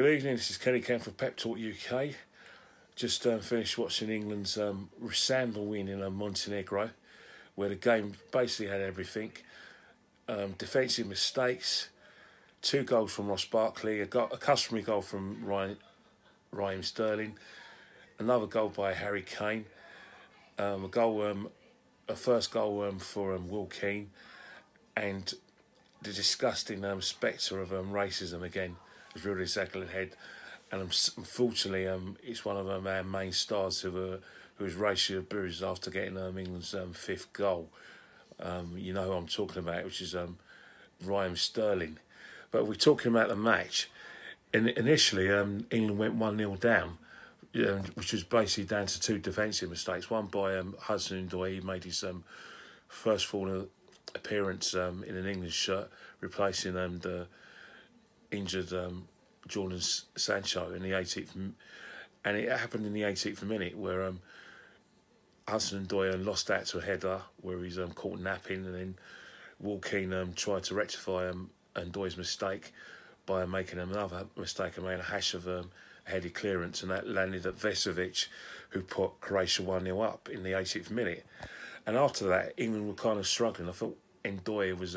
Good evening, this is Kenny Kemp for Pep Talk UK. Just finished watching England's resounding win in Montenegro, where the game basically had everything. Defensive mistakes, 2 goals from Ross Barkley, a customary goal from Raheem Sterling, another goal by Harry Kane, a first goal for Will Keane, and the disgusting spectre of racism again has reared its ugly head. And unfortunately, it's one of our main stars who was racially abused after getting England's 5th goal. You know who I'm talking about, which is Raheem Sterling. But we're talking about the match. Initially, England went 1-0 down, which was basically down to 2 defensive mistakes. One by Hudson-Odoi. He made his first full appearance in an England shirt, replacing the injured Jordan Sancho in the 18th, and it happened in the 18th minute where Hudson-Odoi lost out to a header where he's caught napping, and then Will Keane tried to rectify Ndoye's mistake by making another mistake and made a hash of a headed clearance, and that landed at Vesovic, who put Croatia 1-0 up in the 80th minute. And after that, England were kind of struggling. I thought Ndoye was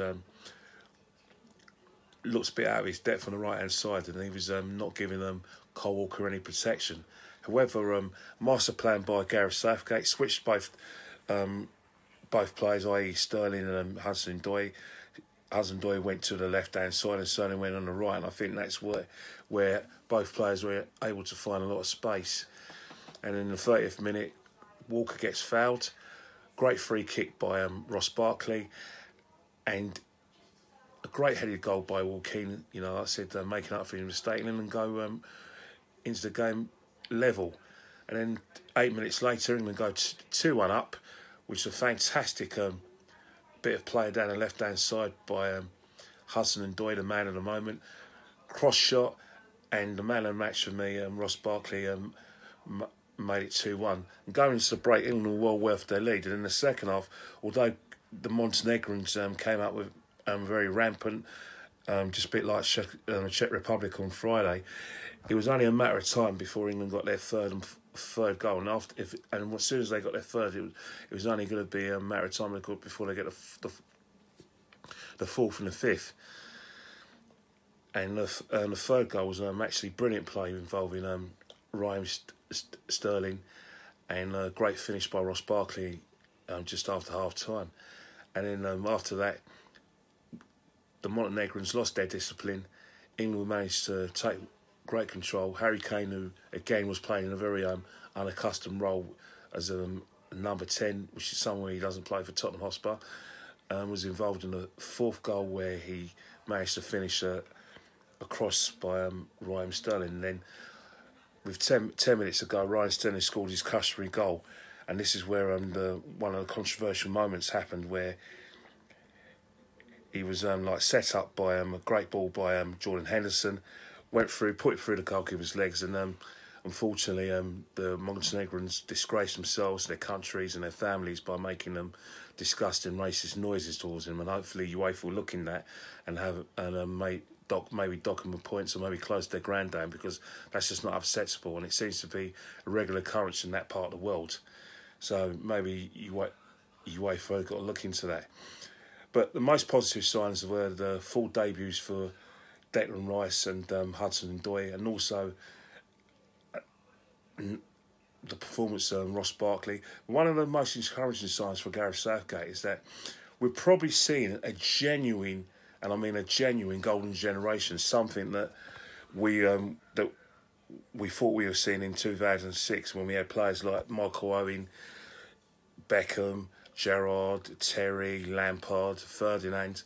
looks a bit out of his depth on the right-hand side, and he was not giving Cole Walker any protection. However, master plan by Gareth Southgate switched both players, i.e. Sterling and Hudson-Odoi. Hudson-Odoi went to the left-hand side and Sterling went on the right, and I think that's where both players were able to find a lot of space. And in the 30th minute, Walker gets fouled. Great free kick by Ross Barkley, and a great headed goal by Will Keane, like I said, making up for his mistake, and go into the game level. And then 8 minutes later, England go 2-1 up, which is a fantastic bit of play down the left-hand side by Hudson-Odoi, the man of the moment. Cross shot, and the man of the match for me, Ross Barkley, made it 2-1. And going into the break, England were well worth their lead. And in the second half, although the Montenegrins came up with very rampant, just a bit like Czech Republic on Friday, it was only a matter of time before England got their third goal. And as soon as they got their third, it was only going to be a matter of time before they get the fourth and the fifth. And the third goal was actually brilliant play involving Raheem Sterling, and a great finish by Ross Barkley just after half time. And then after that, the Montenegrins lost their discipline. England managed to take great control. Harry Kane, who again was playing in a very unaccustomed role as a number 10, which is somewhere he doesn't play for Tottenham Hotspur, was involved in the 4th goal where he managed to finish a cross by Raheem Sterling. And then with 10 minutes to go, Raheem Sterling scored his customary goal. And this is where one of the controversial moments happened, where he was set up by a great ball by Jordan Henderson, went through, put it through the goalkeeper's legs, and unfortunately the Montenegrins disgraced themselves, their countries and their families by making them disgusting racist noises towards him. And hopefully UEFA will look in that and maybe dock them with points, or maybe close their ground down, because that's just not acceptable, and it seems to be a regular occurrence in that part of the world. So maybe UEFA have got to look into that. But the most positive signs were the full debuts for Declan Rice and Hudson-Odoi, and also the performance of Ross Barkley. One of the most encouraging signs for Gareth Southgate is that we're probably seeing a genuine, and I mean a genuine, golden generation, something that we thought we were seeing in 2006 when we had players like Michael Owen, Beckham, Gerrard, Terry, Lampard, Ferdinand,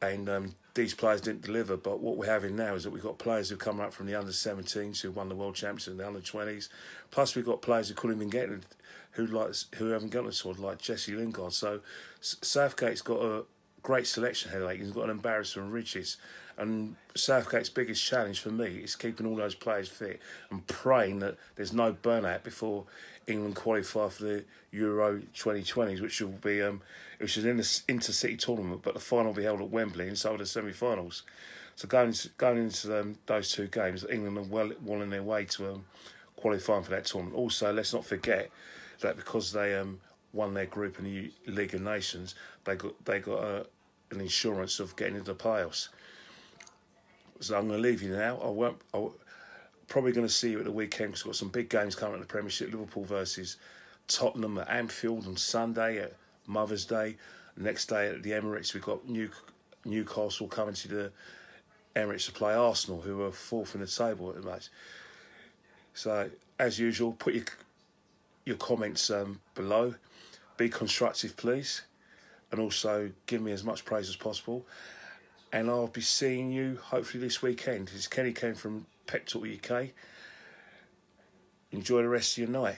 and these players didn't deliver. But what we're having now is that we've got players who come up from the under-17s who won the World Championships in the under-20s. Plus we've got players who couldn't even get it, who haven't gotten it, sort of like Jesse Lingard. So Southgate's got a great selection headache. He's got an embarrassment of riches. And Southgate's biggest challenge for me is keeping all those players fit and praying that there's no burnout before England qualify for the Euro 2020s, which will be which is in the intercity tournament, but the final will be held at Wembley, and so are the semi-finals. So going into those two games, England are well on their way to qualifying for that tournament. Also, let's not forget that because they won their group in the League of Nations, they got an insurance of getting into the playoffs. So I'm going to leave you now. I'm probably going to see you at the weekend because we've got some big games coming in the Premiership. Liverpool versus Tottenham at Anfield on Sunday at Mother's Day. Next day at the Emirates, we've got Newcastle coming to the Emirates to play Arsenal, who are fourth in the table at the match. So, as usual, put your comments below. Be constructive, please. And also give me as much praise as possible. And I'll be seeing you hopefully this weekend. This is Kenny Ken from Pep Talk UK. Enjoy the rest of your night.